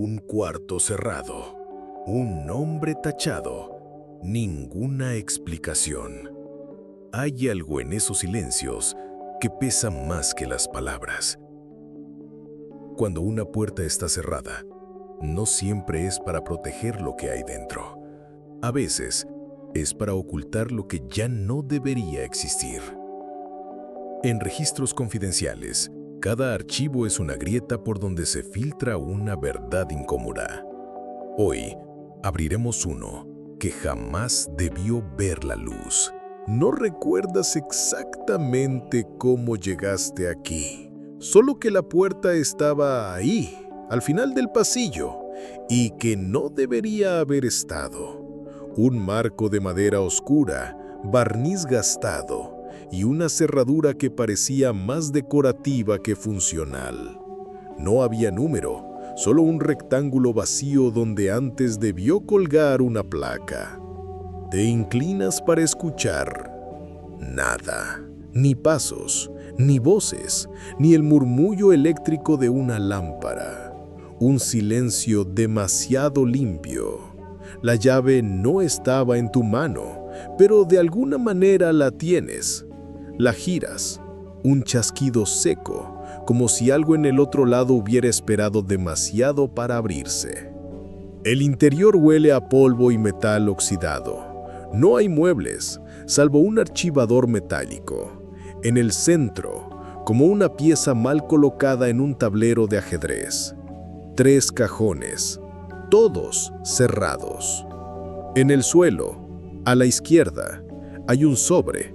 Un cuarto cerrado, un nombre tachado, ninguna explicación. Hay algo en esos silencios que pesa más que las palabras. Cuando una puerta está cerrada, no siempre es para proteger lo que hay dentro. A veces, es para ocultar lo que ya no debería existir. En registros confidenciales, cada archivo es una grieta por donde se filtra una verdad incómoda. Hoy, abriremos uno que jamás debió ver la luz. No recuerdas exactamente cómo llegaste aquí, solo que la puerta estaba ahí, al final del pasillo, y que no debería haber estado. Un marco de madera oscura, barniz gastado y una cerradura que parecía más decorativa que funcional. No había número, solo un rectángulo vacío donde antes debió colgar una placa. Te inclinas para escuchar. Nada, ni pasos, ni voces, ni el murmullo eléctrico de una lámpara. Un silencio demasiado limpio. La llave no estaba en tu mano, pero de alguna manera la tienes. La giras, un chasquido seco, como si algo en el otro lado hubiera esperado demasiado para abrirse. El interior huele a polvo y metal oxidado. No hay muebles, salvo un archivador metálico. En el centro, como una pieza mal colocada en un tablero de ajedrez. 3 cajones, todos cerrados. En el suelo, a la izquierda, hay un sobre,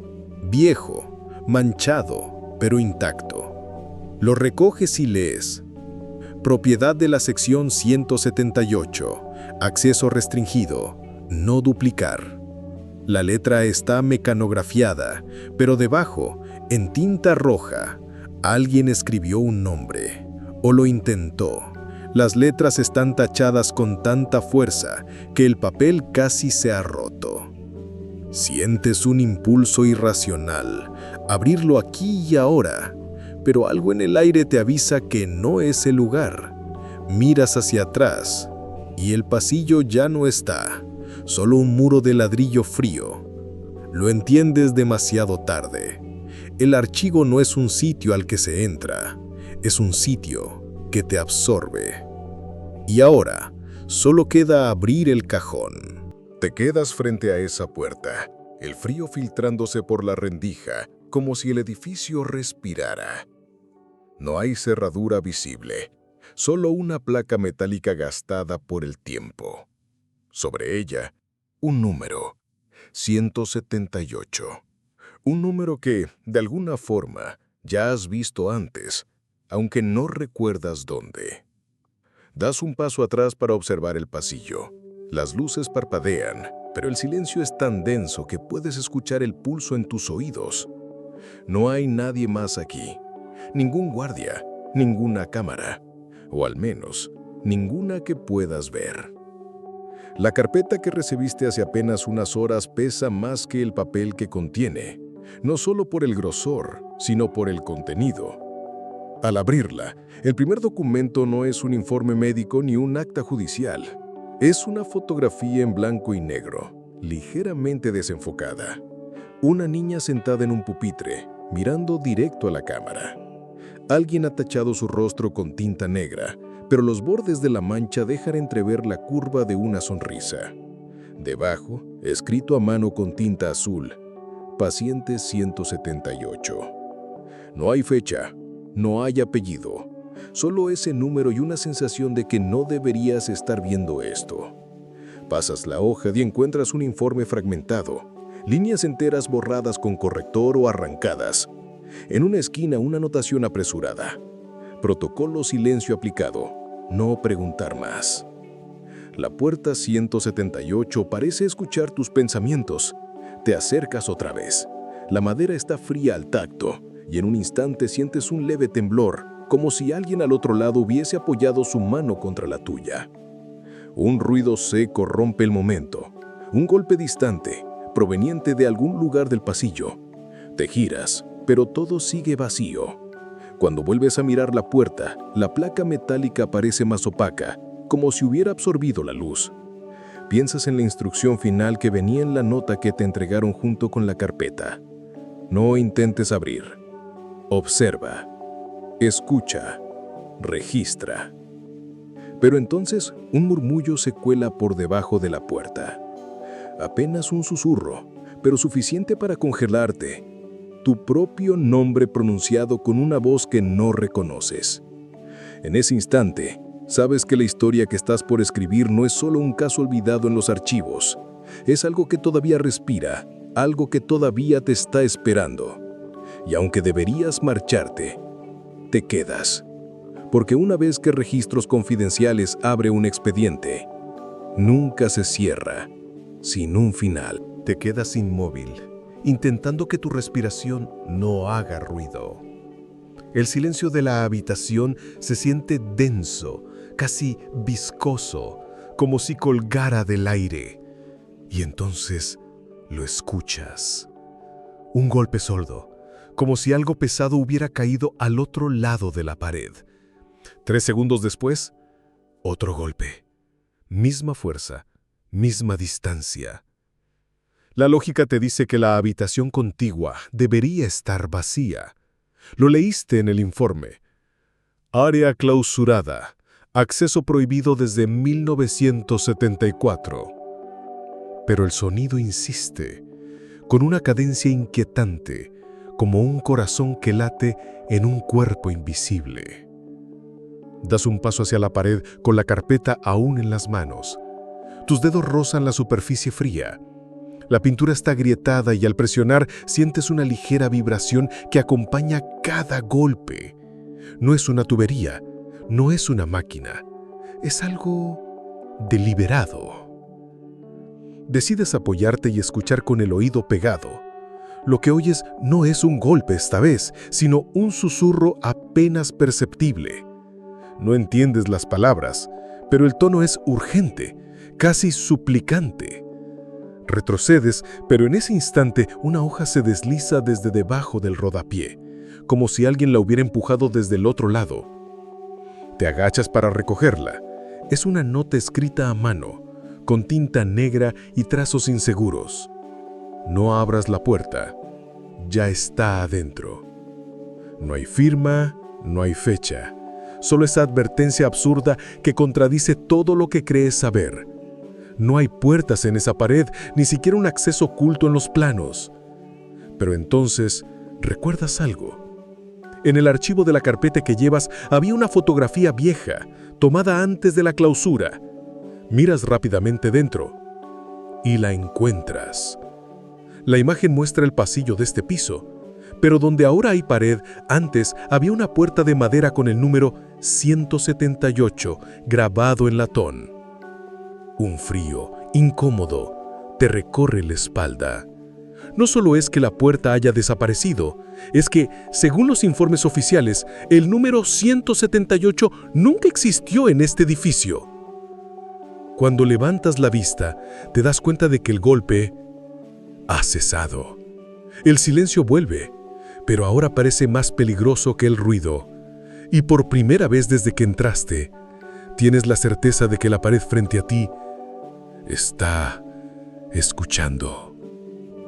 viejo, manchado, pero intacto. Lo recoges y lees. Propiedad de la sección 178, acceso restringido, no duplicar. La letra está mecanografiada, pero debajo, en tinta roja, alguien escribió un nombre, o lo intentó. Las letras están tachadas con tanta fuerza que el papel casi se ha roto. Sientes un impulso irracional, abrirlo aquí y ahora, pero algo en el aire te avisa que no es el lugar. Miras hacia atrás y el pasillo ya no está, solo un muro de ladrillo frío. Lo entiendes demasiado tarde. El archivo no es un sitio al que se entra, es un sitio que te absorbe. Y ahora, solo queda abrir el cajón. Te quedas frente a esa puerta, el frío filtrándose por la rendija, como si el edificio respirara. No hay cerradura visible, solo una placa metálica gastada por el tiempo. Sobre ella, un número, 178. Un número que, de alguna forma, ya has visto antes, aunque no recuerdas dónde. Das un paso atrás para observar el pasillo. Las luces parpadean, pero el silencio es tan denso que puedes escuchar el pulso en tus oídos. No hay nadie más aquí. Ningún guardia, ninguna cámara, o al menos, ninguna que puedas ver. La carpeta que recibiste hace apenas unas horas pesa más que el papel que contiene, no solo por el grosor, sino por el contenido. Al abrirla, el primer documento no es un informe médico ni un acta judicial. Es una fotografía en blanco y negro, ligeramente desenfocada. Una niña sentada en un pupitre, mirando directo a la cámara. Alguien ha tachado su rostro con tinta negra, pero los bordes de la mancha dejan entrever la curva de una sonrisa. Debajo, escrito a mano con tinta azul, paciente 178. No hay fecha, no hay apellido, solo ese número y una sensación de que no deberías estar viendo esto. Pasas la hoja y encuentras un informe fragmentado, líneas enteras borradas con corrector o arrancadas. En una esquina una anotación apresurada. Protocolo silencio aplicado, no preguntar más. La puerta 178 parece escuchar tus pensamientos. Te acercas otra vez. La madera está fría al tacto y en un instante sientes un leve temblor, como si alguien al otro lado hubiese apoyado su mano contra la tuya. Un ruido seco rompe el momento. Un golpe distante, proveniente de algún lugar del pasillo. Te giras, pero todo sigue vacío. Cuando vuelves a mirar la puerta, la placa metálica parece más opaca, como si hubiera absorbido la luz. Piensas en la instrucción final que venía en la nota que te entregaron junto con la carpeta. No intentes abrir. Observa. Escucha. Registra. Pero entonces un murmullo se cuela por debajo de la puerta. Apenas un susurro, pero suficiente para congelarte. Tu propio nombre pronunciado con una voz que no reconoces. En ese instante, sabes que la historia que estás por escribir no es solo un caso olvidado en los archivos. Es algo que todavía respira, algo que todavía te está esperando. Y aunque deberías marcharte, te quedas. Porque una vez que Registros Confidenciales abre un expediente, nunca se cierra sin un final. Te quedas inmóvil, intentando que tu respiración no haga ruido. El silencio de la habitación se siente denso, casi viscoso, como si colgara del aire. Y entonces lo escuchas. Un golpe sordo, como si algo pesado hubiera caído al otro lado de la pared. 3 segundos después, otro golpe. Misma fuerza, misma distancia. La lógica te dice que la habitación contigua debería estar vacía. Lo leíste en el informe. Área clausurada. Acceso prohibido desde 1974. Pero el sonido insiste, con una cadencia inquietante, como un corazón que late en un cuerpo invisible. Das un paso hacia la pared con la carpeta aún en las manos. Tus dedos rozan la superficie fría. La pintura está agrietada y al presionar sientes una ligera vibración que acompaña cada golpe. No es una tubería, no es una máquina, es algo deliberado. Decides apoyarte y escuchar con el oído pegado. Lo que oyes no es un golpe esta vez, sino un susurro apenas perceptible. No entiendes las palabras, pero el tono es urgente, casi suplicante. Retrocedes, pero en ese instante una hoja se desliza desde debajo del rodapié, como si alguien la hubiera empujado desde el otro lado. Te agachas para recogerla. Es una nota escrita a mano, con tinta negra y trazos inseguros. No abras la puerta. Ya está adentro. No hay firma, no hay fecha. Solo esa advertencia absurda que contradice todo lo que crees saber. No hay puertas en esa pared, ni siquiera un acceso oculto en los planos. Pero entonces, ¿recuerdas algo? En el archivo de la carpeta que llevas había una fotografía vieja, tomada antes de la clausura. Miras rápidamente dentro y la encuentras. La imagen muestra el pasillo de este piso, pero donde ahora hay pared, antes había una puerta de madera con el número 178 grabado en latón. Un frío, incómodo, te recorre la espalda. No solo es que la puerta haya desaparecido, es que, según los informes oficiales, el número 178 nunca existió en este edificio. Cuando levantas la vista, te das cuenta de que el golpe ha cesado. El silencio vuelve, pero ahora parece más peligroso que el ruido. Y por primera vez desde que entraste, tienes la certeza de que la pared frente a ti está escuchando.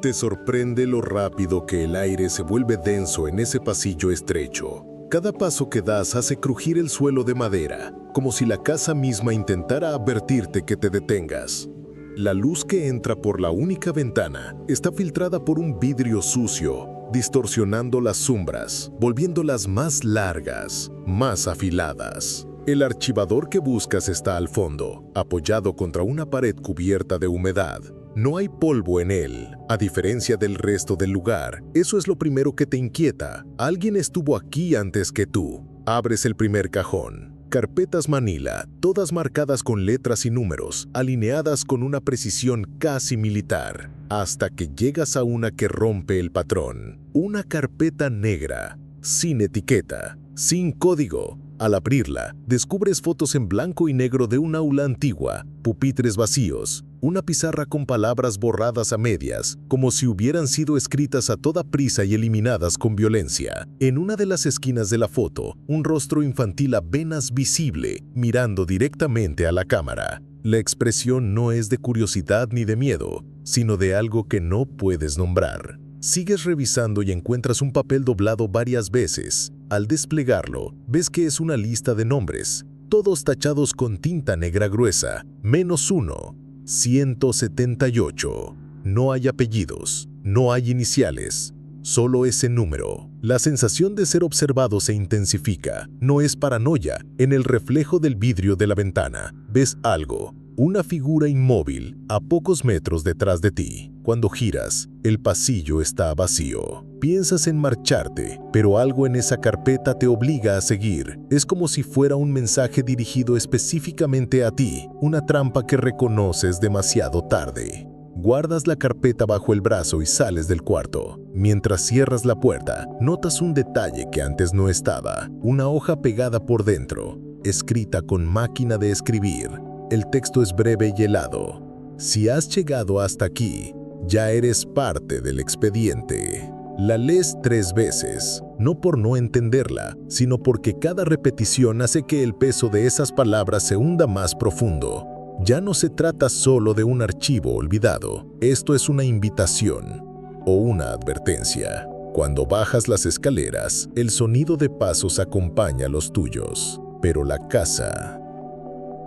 Te sorprende lo rápido que el aire se vuelve denso en ese pasillo estrecho. Cada paso que das hace crujir el suelo de madera, como si la casa misma intentara advertirte que te detengas. La luz que entra por la única ventana está filtrada por un vidrio sucio, distorsionando las sombras, volviéndolas más largas, más afiladas. El archivador que buscas está al fondo, apoyado contra una pared cubierta de humedad. No hay polvo en él, a diferencia del resto del lugar. Eso es lo primero que te inquieta. Alguien estuvo aquí antes que tú. Abres el primer cajón. Carpetas Manila, todas marcadas con letras y números, alineadas con una precisión casi militar, hasta que llegas a una que rompe el patrón. Una carpeta negra, sin etiqueta, sin código, Al abrirla, descubres fotos en blanco y negro de un aula antigua, pupitres vacíos, una pizarra con palabras borradas a medias, como si hubieran sido escritas a toda prisa y eliminadas con violencia. En una de las esquinas de la foto, un rostro infantil apenas visible, mirando directamente a la cámara. La expresión no es de curiosidad ni de miedo, sino de algo que no puedes nombrar. Sigues revisando y encuentras un papel doblado varias veces. Al desplegarlo, ves que es una lista de nombres, todos tachados con tinta negra gruesa, menos uno, 178. No hay apellidos, no hay iniciales, solo ese número. La sensación de ser observado se intensifica. No es paranoia. En el reflejo del vidrio de la ventana, ves algo. Una figura inmóvil a pocos metros detrás de ti. Cuando giras, el pasillo está vacío. Piensas en marcharte, pero algo en esa carpeta te obliga a seguir. Es como si fuera un mensaje dirigido específicamente a ti, una trampa que reconoces demasiado tarde. Guardas la carpeta bajo el brazo y sales del cuarto. Mientras cierras la puerta, notas un detalle que antes no estaba. Una hoja pegada por dentro, escrita con máquina de escribir. El texto es breve y helado. Si has llegado hasta aquí, ya eres parte del expediente. La lees 3 veces, no por no entenderla, sino porque cada repetición hace que el peso de esas palabras se hunda más profundo. Ya no se trata solo de un archivo olvidado. Esto es una invitación o una advertencia. Cuando bajas las escaleras, el sonido de pasos acompaña a los tuyos, pero la casa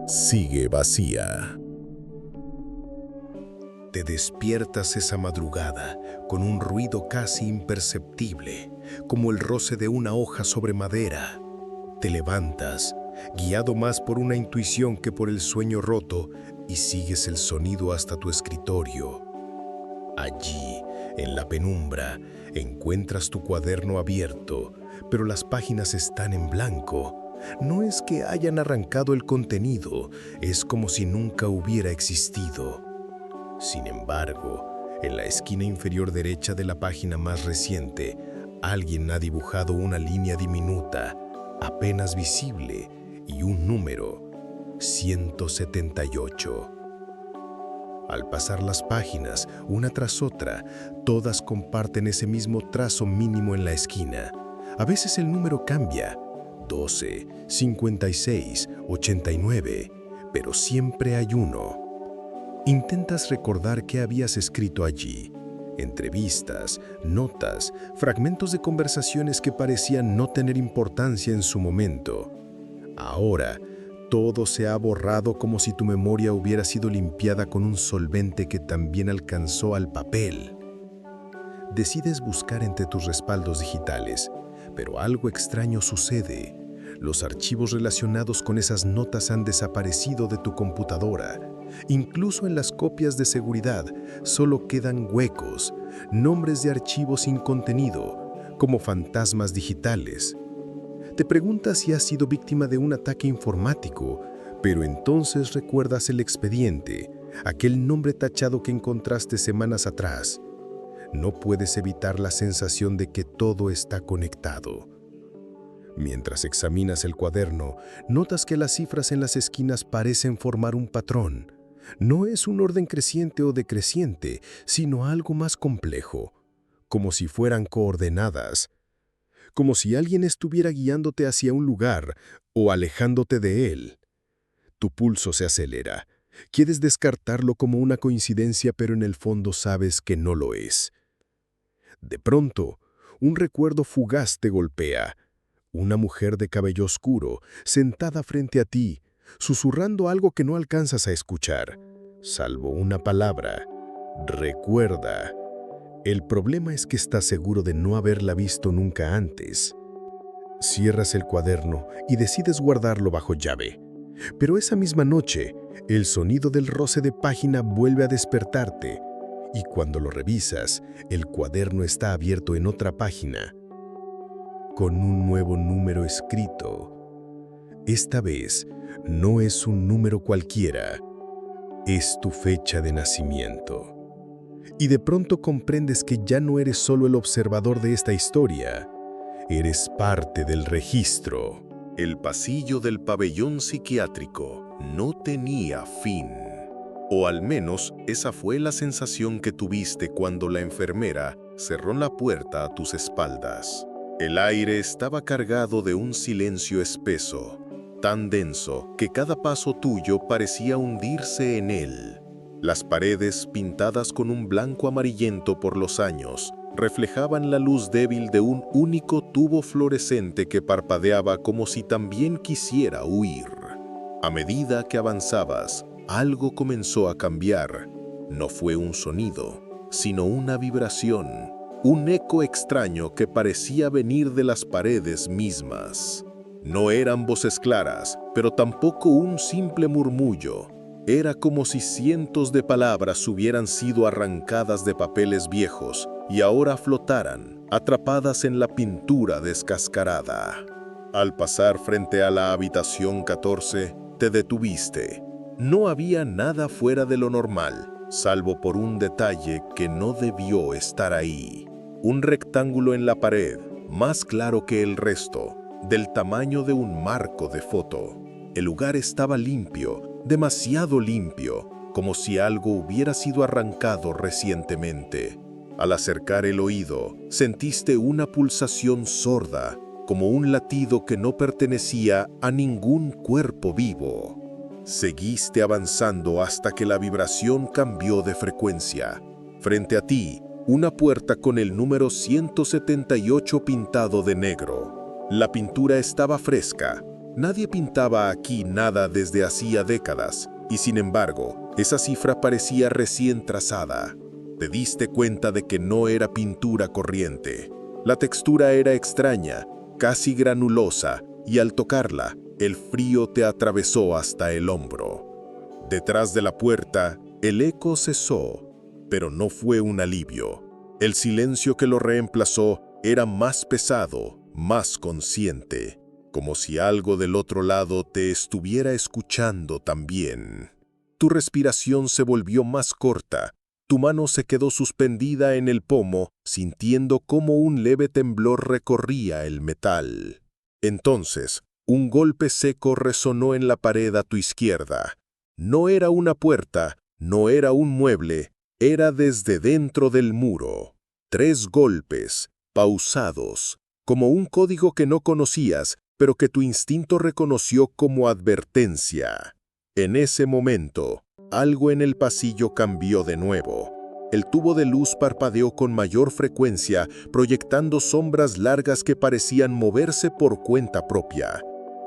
sigue vacía. Te despiertas esa madrugada con un ruido casi imperceptible, como el roce de una hoja sobre madera. Te levantas, guiado más por una intuición que por el sueño roto, y sigues el sonido hasta tu escritorio. Allí, en la penumbra, encuentras tu cuaderno abierto, pero las páginas están en blanco. No es que hayan arrancado el contenido, es como si nunca hubiera existido. Sin embargo, en la esquina inferior derecha de la página más reciente, alguien ha dibujado una línea diminuta, apenas visible, y un número, 178. Al pasar las páginas, una tras otra, todas comparten ese mismo trazo mínimo en la esquina. A veces el número cambia, 12, 56, 89, pero siempre hay uno. Intentas recordar qué habías escrito allí. Entrevistas, notas, fragmentos de conversaciones que parecían no tener importancia en su momento. Ahora, todo se ha borrado como si tu memoria hubiera sido limpiada con un solvente que también alcanzó al papel. Decides buscar entre tus respaldos digitales, pero algo extraño sucede. Los archivos relacionados con esas notas han desaparecido de tu computadora. Incluso en las copias de seguridad solo quedan huecos, nombres de archivos sin contenido, como fantasmas digitales. Te preguntas si has sido víctima de un ataque informático, pero entonces recuerdas el expediente, aquel nombre tachado que encontraste semanas atrás. No puedes evitar la sensación de que todo está conectado. Mientras examinas el cuaderno, notas que las cifras en las esquinas parecen formar un patrón. No es un orden creciente o decreciente, sino algo más complejo, como si fueran coordenadas, como si alguien estuviera guiándote hacia un lugar o alejándote de él. Tu pulso se acelera. Quieres descartarlo como una coincidencia, pero en el fondo sabes que no lo es. De pronto, un recuerdo fugaz te golpea. Una mujer de cabello oscuro, sentada frente a ti, susurrando algo que no alcanzas a escuchar, salvo una palabra: recuerda. El problema es que estás seguro de no haberla visto nunca antes. Cierras el cuaderno y decides guardarlo bajo llave. Pero esa misma noche, el sonido del roce de página vuelve a despertarte, y cuando lo revisas, el cuaderno está abierto en otra página, con un nuevo número escrito. Esta vez, no es un número cualquiera, es tu fecha de nacimiento. Y de pronto comprendes que ya no eres solo el observador de esta historia, eres parte del registro. El pasillo del pabellón psiquiátrico no tenía fin. O al menos esa fue la sensación que tuviste cuando la enfermera cerró la puerta a tus espaldas. El aire estaba cargado de un silencio espeso, tan denso que cada paso tuyo parecía hundirse en él. Las paredes, pintadas con un blanco amarillento por los años, reflejaban la luz débil de un único tubo fluorescente que parpadeaba como si también quisiera huir. A medida que avanzabas, algo comenzó a cambiar. No fue un sonido, sino una vibración, un eco extraño que parecía venir de las paredes mismas. No eran voces claras, pero tampoco un simple murmullo. Era como si cientos de palabras hubieran sido arrancadas de papeles viejos y ahora flotaran, atrapadas en la pintura descascarada. Al pasar frente a la habitación 14, te detuviste. No había nada fuera de lo normal, salvo por un detalle que no debió estar ahí. Un rectángulo en la pared, más claro que el resto, del tamaño de un marco de foto. El lugar estaba limpio, demasiado limpio, como si algo hubiera sido arrancado recientemente. Al acercar el oído, sentiste una pulsación sorda, como un latido que no pertenecía a ningún cuerpo vivo. Seguiste avanzando hasta que la vibración cambió de frecuencia. Frente a ti, una puerta con el número 178 pintado de negro. La pintura estaba fresca. Nadie pintaba aquí nada desde hacía décadas, y sin embargo, esa cifra parecía recién trazada. Te diste cuenta de que no era pintura corriente. La textura era extraña, casi granulosa, y al tocarla, el frío te atravesó hasta el hombro. Detrás de la puerta, el eco cesó, pero no fue un alivio. El silencio que lo reemplazó era más pesado, más consciente, como si algo del otro lado te estuviera escuchando también. Tu respiración se volvió más corta, tu mano se quedó suspendida en el pomo, sintiendo cómo un leve temblor recorría el metal. Entonces, un golpe seco resonó en la pared a tu izquierda. No era una puerta, no era un mueble, era desde dentro del muro. 3 golpes, pausados, como un código que no conocías, pero que tu instinto reconoció como advertencia. En ese momento, algo en el pasillo cambió de nuevo. El tubo de luz parpadeó con mayor frecuencia, proyectando sombras largas que parecían moverse por cuenta propia.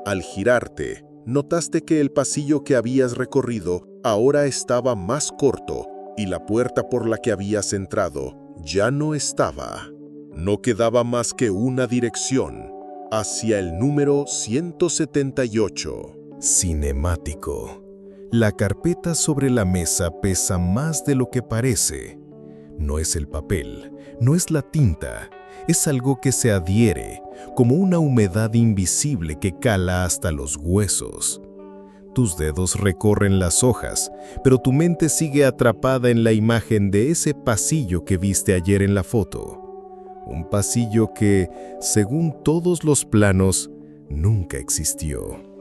Al girarte, notaste que el pasillo que habías recorrido ahora estaba más corto y la puerta por la que habías entrado ya no estaba. No quedaba más que una dirección, hacia el número 178. Cinemático. La carpeta sobre la mesa pesa más de lo que parece. No es el papel, no es la tinta, es algo que se adhiere, como una humedad invisible que cala hasta los huesos. Tus dedos recorren las hojas, pero tu mente sigue atrapada en la imagen de ese pasillo que viste ayer en la foto. Un pasillo que, según todos los planos, nunca existió.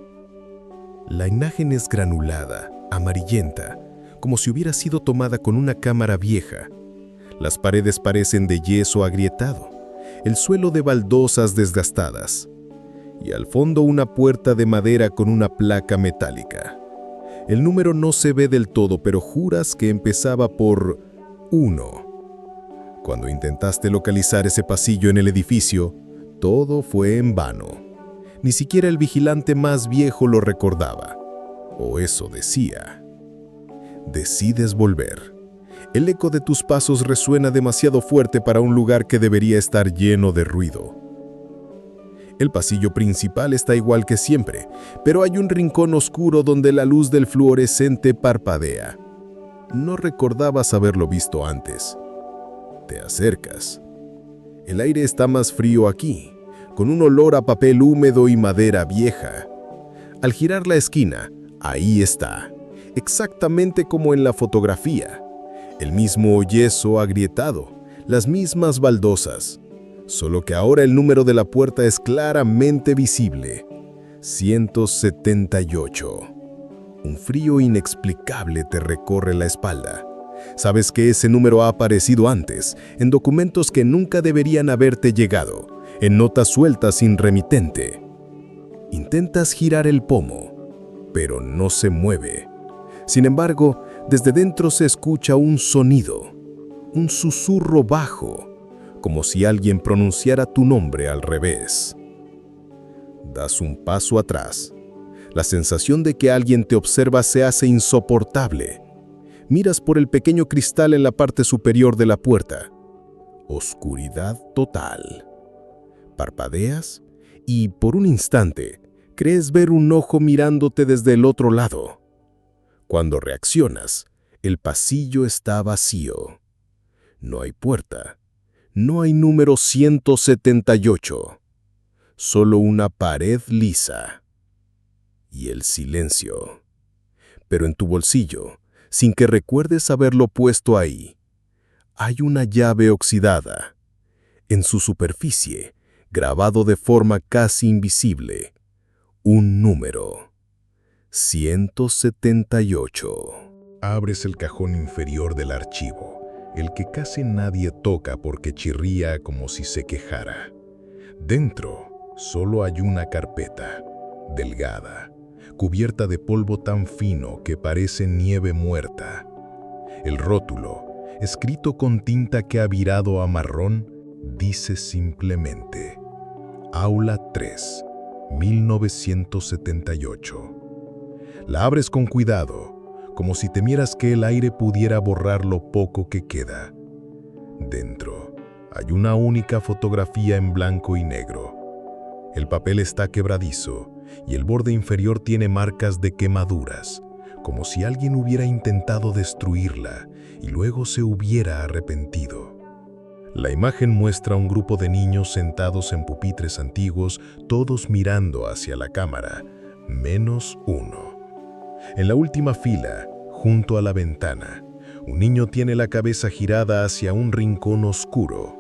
La imagen es granulada, amarillenta, como si hubiera sido tomada con una cámara vieja. Las paredes parecen de yeso agrietado, el suelo de baldosas desgastadas, y al fondo una puerta de madera con una placa metálica. El número no se ve del todo, pero juras que empezaba por 1. Cuando intentaste localizar ese pasillo en el edificio, todo fue en vano. Ni siquiera el vigilante más viejo lo recordaba, o eso decía. Decides volver. El eco de tus pasos resuena demasiado fuerte para un lugar que debería estar lleno de ruido. El pasillo principal está igual que siempre, pero hay un rincón oscuro donde la luz del fluorescente parpadea. No recordabas haberlo visto antes. Te acercas. El aire está más frío aquí, con un olor a papel húmedo y madera vieja. Al girar la esquina, ahí está, exactamente como en la fotografía. El mismo yeso agrietado, las mismas baldosas, solo que ahora el número de la puerta es claramente visible. 178. Un frío inexplicable te recorre la espalda. Sabes que ese número ha aparecido antes, en documentos que nunca deberían haberte llegado, en notas sueltas sin remitente. Intentas girar el pomo, pero no se mueve. Sin embargo, desde dentro se escucha un sonido, un susurro bajo, como si alguien pronunciara tu nombre al revés. Das un paso atrás. La sensación de que alguien te observa se hace insoportable. Miras por el pequeño cristal en la parte superior de la puerta. Oscuridad total. Parpadeas y, por un instante, crees ver un ojo mirándote desde el otro lado. Cuando reaccionas, el pasillo está vacío. No hay puerta. No hay número 178. Solo una pared lisa. Y el silencio. Pero en tu bolsillo, sin que recuerdes haberlo puesto ahí, hay una llave oxidada. En su superficie, grabado de forma casi invisible, un número. 178. Abres el cajón inferior del archivo, el que casi nadie toca porque chirría como si se quejara. Dentro solo hay una carpeta, delgada, cubierta de polvo tan fino que parece nieve muerta. El rótulo, escrito con tinta que ha virado a marrón, dice simplemente: Aula 3, 1978. La abres con cuidado, como si temieras que el aire pudiera borrar lo poco que queda. Dentro hay una única fotografía en blanco y negro. El papel está quebradizo y el borde inferior tiene marcas de quemaduras, como si alguien hubiera intentado destruirla y luego se hubiera arrepentido. La imagen muestra a un grupo de niños sentados en pupitres antiguos, todos mirando hacia la cámara, menos uno. En la última fila, junto a la ventana, un niño tiene la cabeza girada hacia un rincón oscuro.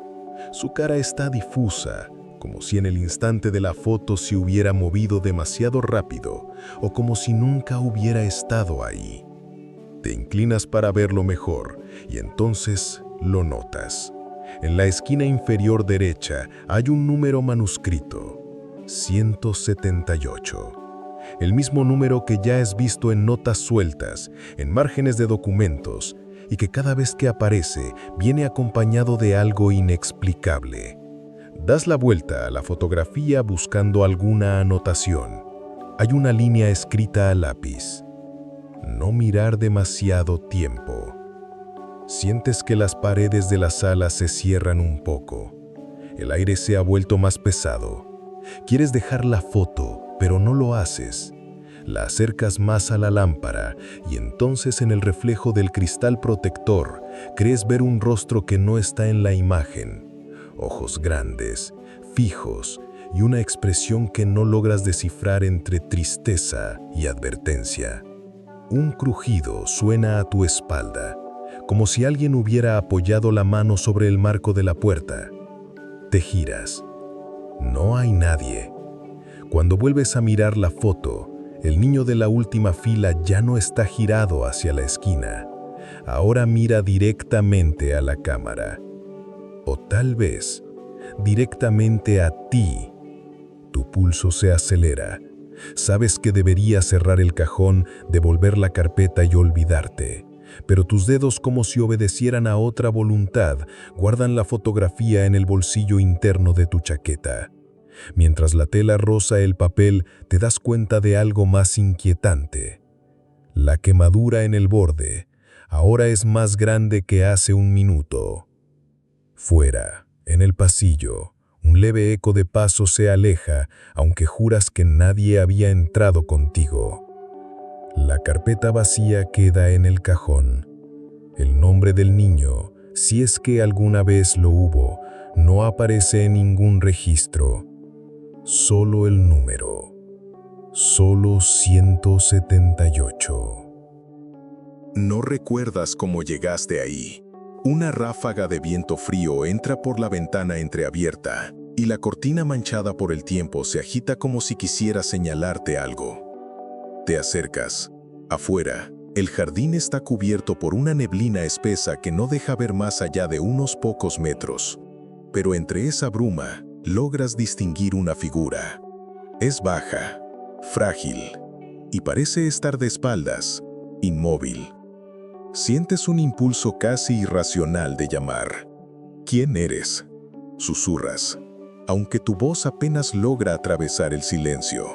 Su cara está difusa, como si en el instante de la foto se hubiera movido demasiado rápido o como si nunca hubiera estado ahí. Te inclinas para verlo mejor y entonces lo notas. En la esquina inferior derecha hay un número manuscrito, 178. El mismo número que ya has visto en notas sueltas, en márgenes de documentos, y que cada vez que aparece viene acompañado de algo inexplicable. Das la vuelta a la fotografía buscando alguna anotación. Hay una línea escrita a lápiz: no mirar demasiado tiempo. Sientes que las paredes de la sala se cierran un poco. El aire se ha vuelto más pesado. Quieres dejar la foto, pero no lo haces. La acercas más a la lámpara y entonces en el reflejo del cristal protector crees ver un rostro que no está en la imagen. Ojos grandes, fijos y una expresión que no logras descifrar entre tristeza y advertencia. Un crujido suena a tu espalda, como si alguien hubiera apoyado la mano sobre el marco de la puerta. Te giras. No hay nadie. Cuando vuelves a mirar la foto, el niño de la última fila ya no está girado hacia la esquina. Ahora mira directamente a la cámara. O tal vez, directamente a ti. Tu pulso se acelera. Sabes que deberías cerrar el cajón, devolver la carpeta y olvidarte. Pero tus dedos, como si obedecieran a otra voluntad, guardan la fotografía en el bolsillo interno de tu chaqueta. Mientras la tela roza el papel, te das cuenta de algo más inquietante. La quemadura en el borde ahora es más grande que hace un minuto. Fuera, en el pasillo, un leve eco de pasos se aleja, aunque juras que nadie había entrado contigo. La carpeta vacía queda en el cajón. El nombre del niño, si es que alguna vez lo hubo, no aparece en ningún registro. Solo el número. Solo 178. No recuerdas cómo llegaste ahí. Una ráfaga de viento frío entra por la ventana entreabierta. y la cortina manchada por el tiempo se agita como si quisiera señalarte algo. Te acercas. Afuera, el jardín está cubierto por una neblina espesa que no deja ver más allá de unos pocos metros. Pero entre esa bruma, logras distinguir una figura. Es baja, frágil, y parece estar de espaldas, inmóvil. Sientes un impulso casi irracional de llamar. ¿Quién eres?, susurras, aunque tu voz apenas logra atravesar el silencio.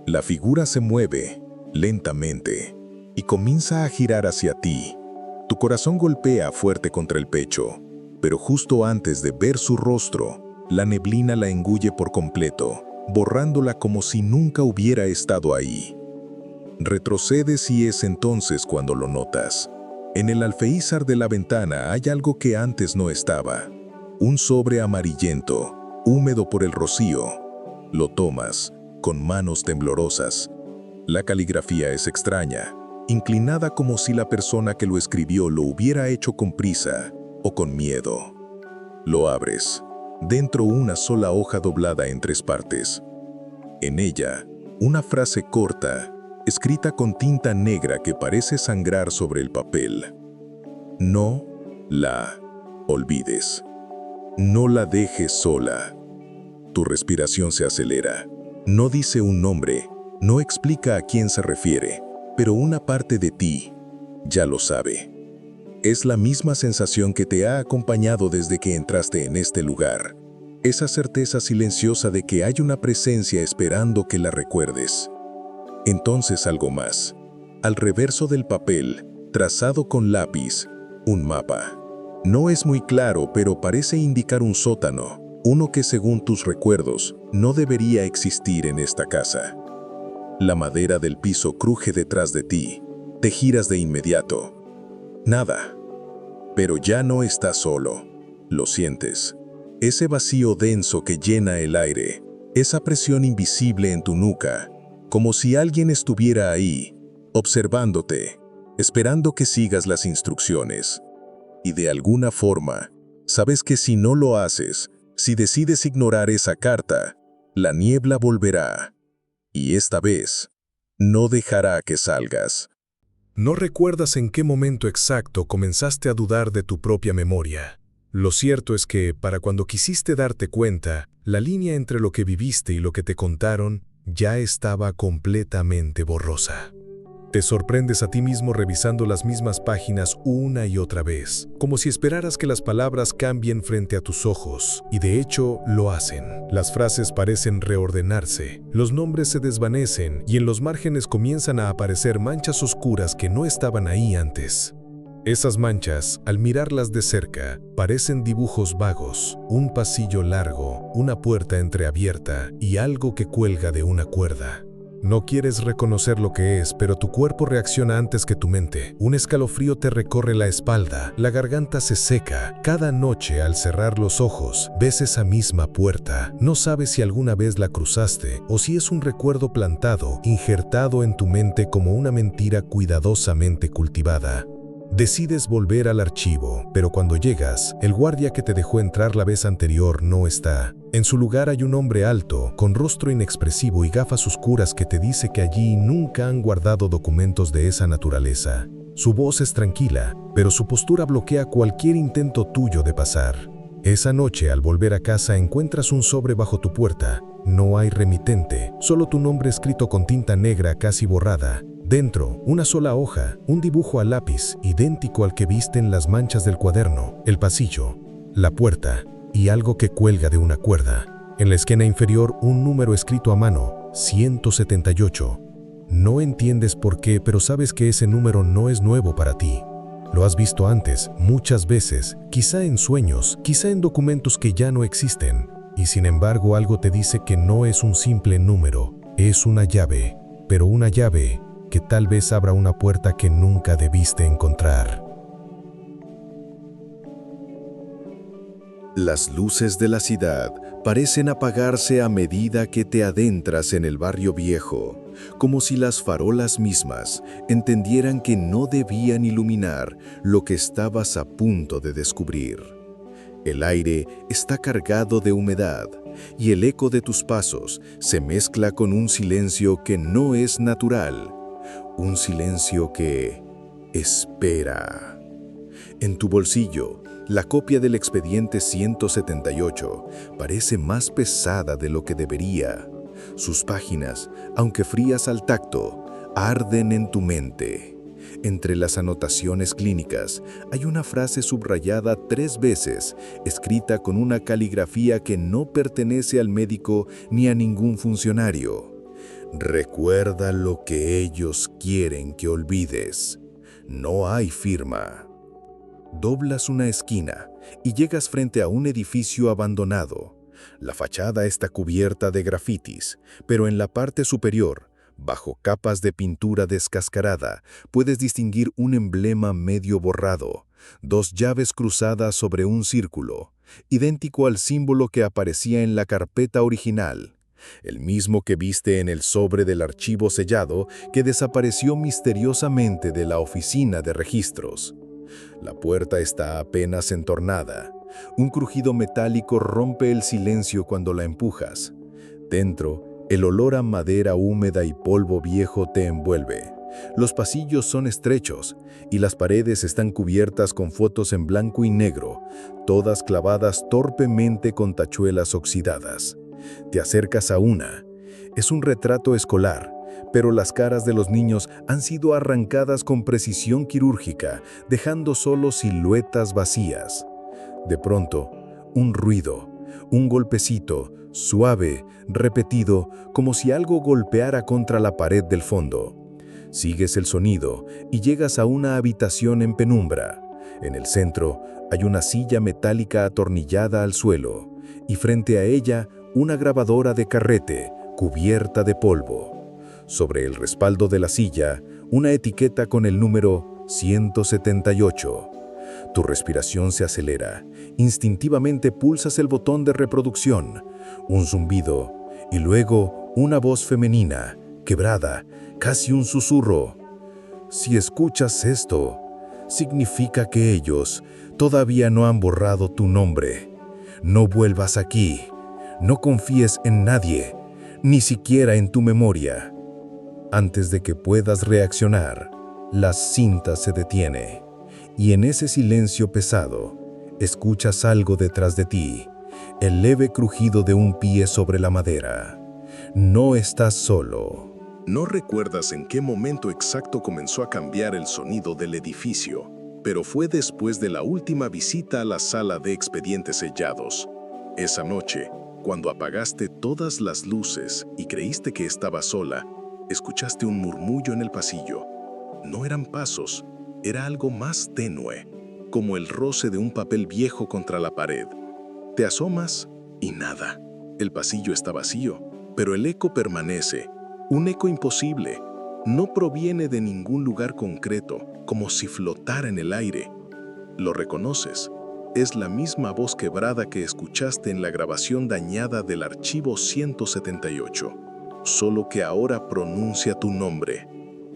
La figura se mueve, lentamente, y comienza a girar hacia ti. Tu corazón golpea fuerte contra el pecho, pero justo antes de ver su rostro, la neblina la engulle por completo, borrándola como si nunca hubiera estado ahí. Retrocedes y es entonces cuando lo notas. En el alféizar de la ventana hay algo que antes no estaba. Un sobre amarillento, húmedo por el rocío. Lo tomas, con manos temblorosas. La caligrafía es extraña, inclinada como si la persona que lo escribió lo hubiera hecho con prisa o con miedo. Lo abres. Dentro una sola hoja doblada en 3 partes. En ella, una frase corta, escrita con tinta negra que parece sangrar sobre el papel. No la olvides. No la dejes sola. Tu respiración se acelera. No dice un nombre, no explica a quién se refiere, pero una parte de ti ya lo sabe. Es la misma sensación que te ha acompañado desde que entraste en este lugar. Esa certeza silenciosa de que hay una presencia esperando que la recuerdes. Entonces algo más. Al reverso del papel, trazado con lápiz, un mapa. No es muy claro, pero parece indicar un sótano, uno que según tus recuerdos no debería existir en esta casa. La madera del piso cruje detrás de ti. Te giras de inmediato. Nada. Pero ya no estás solo. Lo sientes. Ese vacío denso que llena el aire, esa presión invisible en tu nuca, como si alguien estuviera ahí, observándote, esperando que sigas las instrucciones. Y de alguna forma, sabes que si no lo haces, si decides ignorar esa carta, la niebla volverá. Y esta vez, no dejará que salgas. No recuerdas en qué momento exacto comenzaste a dudar de tu propia memoria. Lo cierto es que, para cuando quisiste darte cuenta, la línea entre lo que viviste y lo que te contaron ya estaba completamente borrosa. Te sorprendes a ti mismo revisando las mismas páginas una y otra vez, como si esperaras que las palabras cambien frente a tus ojos, y de hecho lo hacen. Las frases parecen reordenarse, los nombres se desvanecen y en los márgenes comienzan a aparecer manchas oscuras que no estaban ahí antes. Esas manchas, al mirarlas de cerca, parecen dibujos vagos, un pasillo largo, una puerta entreabierta y algo que cuelga de una cuerda. No quieres reconocer lo que es, pero tu cuerpo reacciona antes que tu mente. Un escalofrío te recorre la espalda, la garganta se seca. Cada noche, al cerrar los ojos, ves esa misma puerta. No sabes si alguna vez la cruzaste o si es un recuerdo plantado, injertado en tu mente como una mentira cuidadosamente cultivada. Decides volver al archivo, pero cuando llegas, el guardia que te dejó entrar la vez anterior no está. En su lugar hay un hombre alto, con rostro inexpresivo y gafas oscuras que te dice que allí nunca han guardado documentos de esa naturaleza. Su voz es tranquila, pero su postura bloquea cualquier intento tuyo de pasar. Esa noche, al volver a casa, encuentras un sobre bajo tu puerta. No hay remitente, solo tu nombre escrito con tinta negra casi borrada. Dentro, una sola hoja, un dibujo a lápiz, idéntico al que viste en las manchas del cuaderno, el pasillo, la puerta y algo que cuelga de una cuerda. En la esquina inferior, un número escrito a mano, 178. No entiendes por qué, pero sabes que ese número no es nuevo para ti. Lo has visto antes, muchas veces, quizá en sueños, quizá en documentos que ya no existen. Y sin embargo, algo te dice que no es un simple número, es una llave, pero una llave que tal vez abra una puerta que nunca debiste encontrar. Las luces de la ciudad parecen apagarse a medida que te adentras en el barrio viejo, como si las farolas mismas entendieran que no debían iluminar lo que estabas a punto de descubrir. El aire está cargado de humedad y el eco de tus pasos se mezcla con un silencio que no es natural, un silencio que espera. En tu bolsillo, la copia del expediente 178 parece más pesada de lo que debería. Sus páginas, aunque frías al tacto, arden en tu mente. Entre las anotaciones clínicas hay una frase subrayada 3 veces, escrita con una caligrafía que no pertenece al médico ni a ningún funcionario. Recuerda lo que ellos quieren que olvides. No hay firma. Doblas una esquina y llegas frente a un edificio abandonado. La fachada está cubierta de grafitis, pero en la parte superior, bajo capas de pintura descascarada, puedes distinguir un emblema medio borrado, 2 llaves cruzadas sobre un círculo, idéntico al símbolo que aparecía en la carpeta original, el mismo que viste en el sobre del archivo sellado que desapareció misteriosamente de la oficina de registros. La puerta está apenas entornada. Un crujido metálico rompe el silencio cuando la empujas. Dentro, el olor a madera húmeda y polvo viejo te envuelve. Los pasillos son estrechos y las paredes están cubiertas con fotos en blanco y negro, todas clavadas torpemente con tachuelas oxidadas. Te acercas a una. Es un retrato escolar, pero las caras de los niños han sido arrancadas con precisión quirúrgica, dejando solo siluetas vacías. De pronto, un ruido, un golpecito, suave, repetido, como si algo golpeara contra la pared del fondo. Sigues el sonido y llegas a una habitación en penumbra. En el centro hay una silla metálica atornillada al suelo, y frente a ella una grabadora de carrete cubierta de polvo. Sobre el respaldo de la silla, una etiqueta con el número 178. Tu respiración se acelera. Instintivamente pulsas el botón de reproducción. Un zumbido y luego una voz femenina, quebrada, casi un susurro. Si escuchas esto, significa que ellos todavía no han borrado tu nombre. No vuelvas aquí. No confíes en nadie, ni siquiera en tu memoria. Antes de que puedas reaccionar, la cinta se detiene, y en ese silencio pesado, escuchas algo detrás de ti, el leve crujido de un pie sobre la madera. No estás solo. No recuerdas en qué momento exacto comenzó a cambiar el sonido del edificio, pero fue después de la última visita a la sala de expedientes sellados. Esa noche, cuando apagaste todas las luces y creíste que estabas sola, escuchaste un murmullo en el pasillo. No eran pasos, era algo más tenue, como el roce de un papel viejo contra la pared. Te asomas y nada. El pasillo está vacío, pero el eco permanece. Un eco imposible. No proviene de ningún lugar concreto, como si flotara en el aire. Lo reconoces. Es la misma voz quebrada que escuchaste en la grabación dañada del archivo 178, solo que ahora pronuncia tu nombre.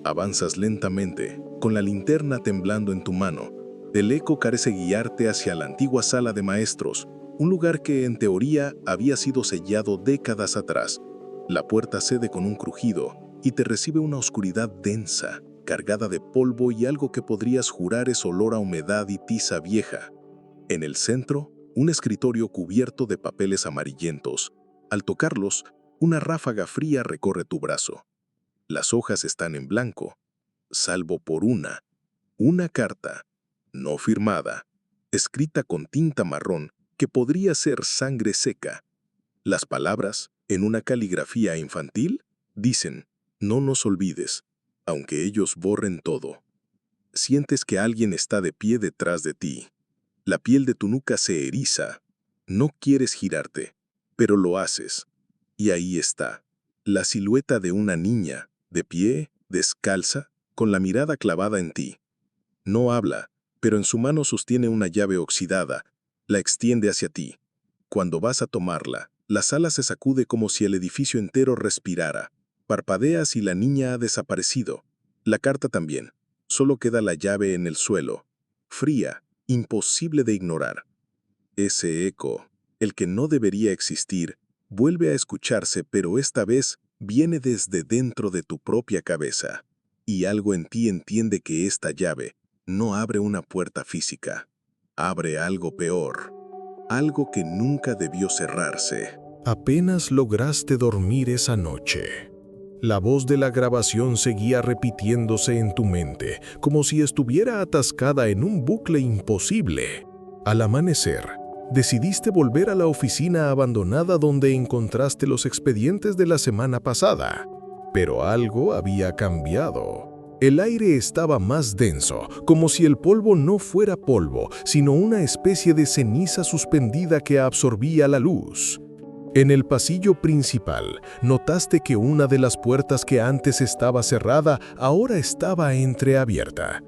Avanzas lentamente, con la linterna temblando en tu mano. El eco parece guiarte hacia la antigua sala de maestros, un lugar que en teoría había sido sellado décadas atrás. La puerta cede con un crujido y te recibe una oscuridad densa, cargada de polvo y algo que podrías jurar es olor a humedad y tiza vieja. En el centro, un escritorio cubierto de papeles amarillentos. Al tocarlos, una ráfaga fría recorre tu brazo. Las hojas están en blanco, salvo por una carta, no firmada, escrita con tinta marrón que podría ser sangre seca. Las palabras, en una caligrafía infantil, dicen: no nos olvides, aunque ellos borren todo. Sientes que alguien está de pie detrás de ti. La piel de tu nuca se eriza. No quieres girarte, pero lo haces. Y ahí está, la silueta de una niña, de pie, descalza, con la mirada clavada en ti. No habla, pero en su mano sostiene una llave oxidada. La extiende hacia ti. Cuando vas a tomarla, la sala se sacude como si el edificio entero respirara. Parpadeas y la niña ha desaparecido. La carta también. Solo queda la llave en el suelo. Fría, imposible de ignorar. Ese eco, el que no debería existir, vuelve a escucharse, pero esta vez viene desde dentro de tu propia cabeza, y algo en ti entiende que esta llave no abre una puerta física, abre algo peor, algo que nunca debió cerrarse. Apenas lograste dormir esa noche. La voz de la grabación seguía repitiéndose en tu mente, como si estuviera atascada en un bucle imposible. Al amanecer, decidiste volver a la oficina abandonada donde encontraste los expedientes de la semana pasada. Pero algo había cambiado. El aire estaba más denso, como si el polvo no fuera polvo, sino una especie de ceniza suspendida que absorbía la luz. En el pasillo principal, notaste que una de las puertas que antes estaba cerrada ahora estaba entreabierta.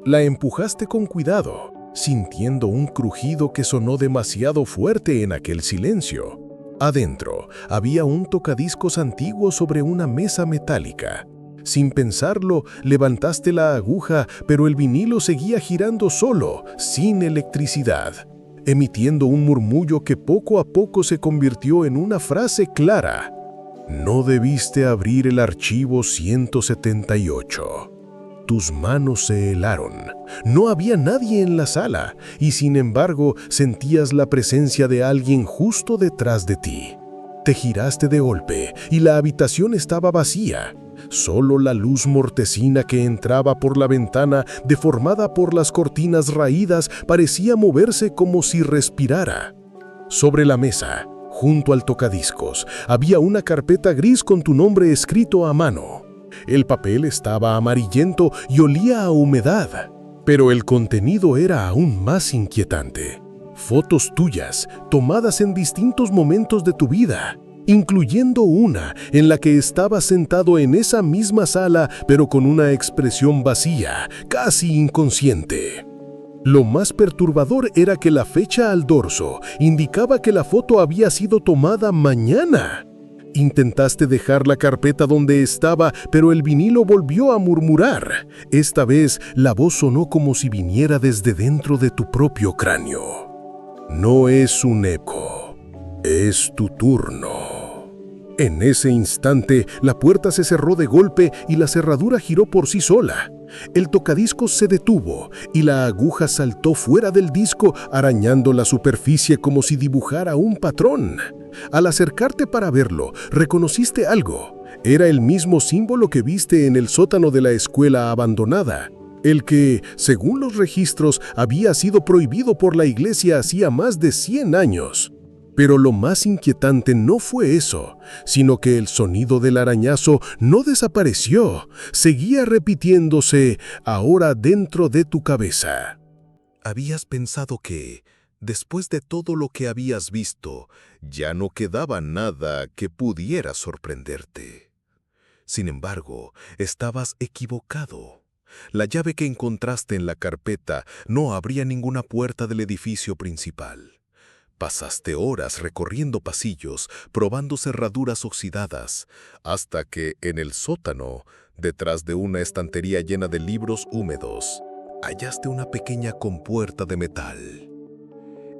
La empujaste con cuidado, sintiendo un crujido que sonó demasiado fuerte en aquel silencio. Adentro, había un tocadiscos antiguo sobre una mesa metálica. Sin pensarlo, levantaste la aguja, pero el vinilo seguía girando solo, sin electricidad, emitiendo un murmullo que poco a poco se convirtió en una frase clara. No debiste abrir el archivo 178. Tus manos se helaron. No había nadie en la sala, y sin embargo sentías la presencia de alguien justo detrás de ti. Te giraste de golpe, y la habitación estaba vacía. Solo la luz mortecina que entraba por la ventana, deformada por las cortinas raídas, parecía moverse como si respirara. Sobre la mesa, junto al tocadiscos, había una carpeta gris con tu nombre escrito a mano. El papel estaba amarillento y olía a humedad, pero el contenido era aún más inquietante. Fotos tuyas, tomadas en distintos momentos de tu vida, incluyendo una en la que estabas sentado en esa misma sala, pero con una expresión vacía, casi inconsciente. Lo más perturbador era que la fecha al dorso indicaba que la foto había sido tomada mañana. Intentaste dejar la carpeta donde estaba, pero el vinilo volvió a murmurar. Esta vez, la voz sonó como si viniera desde dentro de tu propio cráneo. No es un eco, es tu turno. En ese instante, la puerta se cerró de golpe y la cerradura giró por sí sola. El tocadiscos se detuvo y la aguja saltó fuera del disco, arañando la superficie como si dibujara un patrón. Al acercarte para verlo, reconociste algo. Era el mismo símbolo que viste en el sótano de la escuela abandonada, el que, según los registros, había sido prohibido por la iglesia hacía más de 100 años. Pero lo más inquietante no fue eso, sino que el sonido del arañazo no desapareció, seguía repitiéndose, ahora dentro de tu cabeza. Habías pensado que, después de todo lo que habías visto, ya no quedaba nada que pudiera sorprenderte. Sin embargo, estabas equivocado. La llave que encontraste en la carpeta no abría ninguna puerta del edificio principal. Pasaste horas recorriendo pasillos, probando cerraduras oxidadas, hasta que en el sótano, detrás de una estantería llena de libros húmedos, hallaste una pequeña compuerta de metal.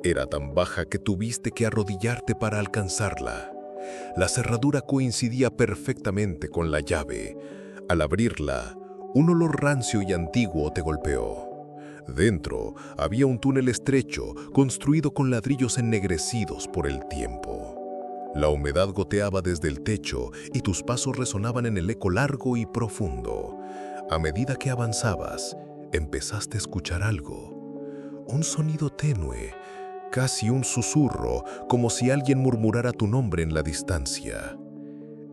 Era tan baja que tuviste que arrodillarte para alcanzarla. La cerradura coincidía perfectamente con la llave. Al abrirla, un olor rancio y antiguo te golpeó. Dentro había un túnel estrecho, construido con ladrillos ennegrecidos por el tiempo. La humedad goteaba desde el techo y tus pasos resonaban en el eco largo y profundo. A medida que avanzabas, empezaste a escuchar algo. Un sonido tenue, casi un susurro, como si alguien murmurara tu nombre en la distancia.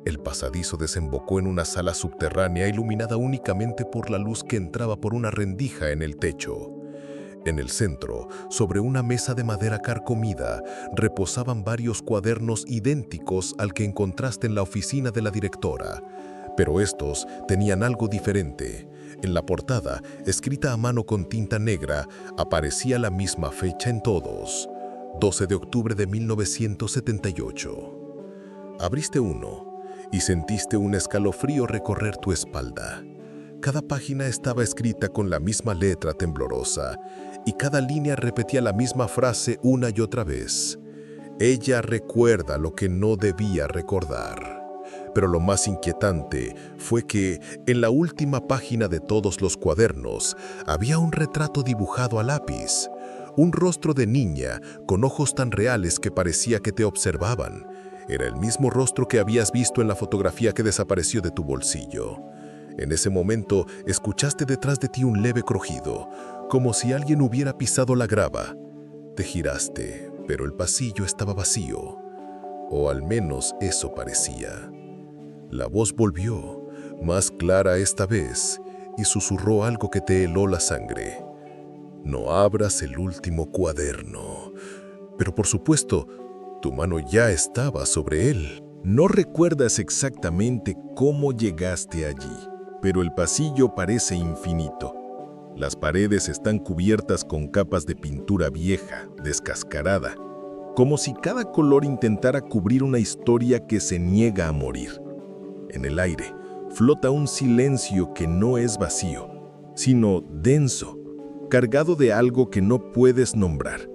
El pasadizo desembocó en una sala subterránea iluminada únicamente por la luz que entraba por una rendija en el techo. En el centro, sobre una mesa de madera carcomida, reposaban varios cuadernos idénticos al que encontraste en la oficina de la directora. Pero estos tenían algo diferente. En la portada, escrita a mano con tinta negra, aparecía la misma fecha en todos: 12 de octubre de 1978. Abriste uno y sentiste un escalofrío recorrer tu espalda. Cada página estaba escrita con la misma letra temblorosa y cada línea repetía la misma frase una y otra vez. Ella recuerda lo que no debía recordar. Pero lo más inquietante fue que en la última página de todos los cuadernos había un retrato dibujado a lápiz. Un rostro de niña con ojos tan reales que parecía que te observaban. Era el mismo rostro que habías visto en la fotografía que desapareció de tu bolsillo. En ese momento escuchaste detrás de ti un leve crujido, como si alguien hubiera pisado la grava. Te giraste, pero el pasillo estaba vacío. O al menos eso parecía. La voz volvió, más clara esta vez, y susurró algo que te heló la sangre. No abras el último cuaderno. Pero por supuesto, tu mano ya estaba sobre él. No recuerdas exactamente cómo llegaste allí, pero el pasillo parece infinito. Las paredes están cubiertas con capas de pintura vieja, descascarada, como si cada color intentara cubrir una historia que se niega a morir. En el aire flota un silencio que no es vacío, sino denso, cargado de algo que no puedes nombrar.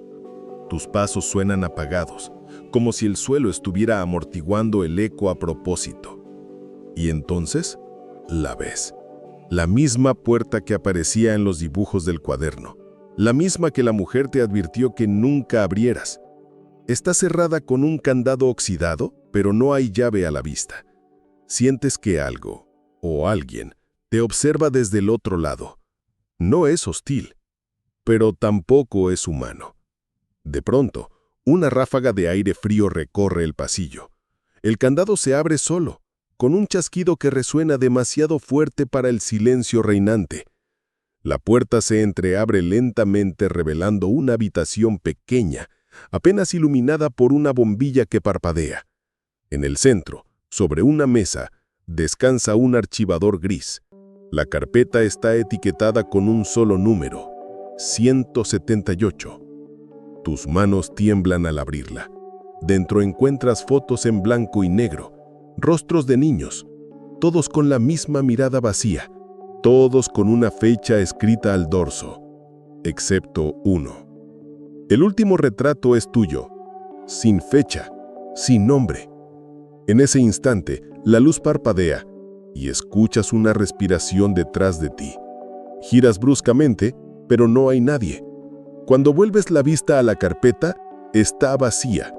Tus pasos suenan apagados, como si el suelo estuviera amortiguando el eco a propósito. Y entonces, la ves. La misma puerta que aparecía en los dibujos del cuaderno. La misma que la mujer te advirtió que nunca abrieras. Está cerrada con un candado oxidado, pero no hay llave a la vista. Sientes que algo, o alguien, te observa desde el otro lado. No es hostil, pero tampoco es humano. De pronto, una ráfaga de aire frío recorre el pasillo. El candado se abre solo, con un chasquido que resuena demasiado fuerte para el silencio reinante. La puerta se entreabre lentamente revelando una habitación pequeña, apenas iluminada por una bombilla que parpadea. En el centro, sobre una mesa, descansa un archivador gris. La carpeta está etiquetada con un solo número, 178. Tus manos tiemblan al abrirla. Dentro encuentras fotos en blanco y negro, rostros de niños, todos con la misma mirada vacía, todos con una fecha escrita al dorso, excepto uno. El último retrato es tuyo, sin fecha, sin nombre. En ese instante, la luz parpadea y escuchas una respiración detrás de ti. Giras bruscamente, pero no hay nadie. Cuando vuelves la vista a la carpeta, está vacía.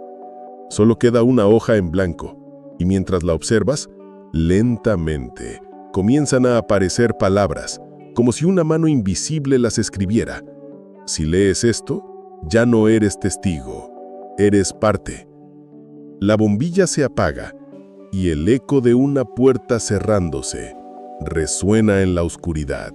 Solo queda una hoja en blanco, y mientras la observas, lentamente comienzan a aparecer palabras, como si una mano invisible las escribiera. Si lees esto, ya no eres testigo, eres parte. La bombilla se apaga, y el eco de una puerta cerrándose resuena en la oscuridad.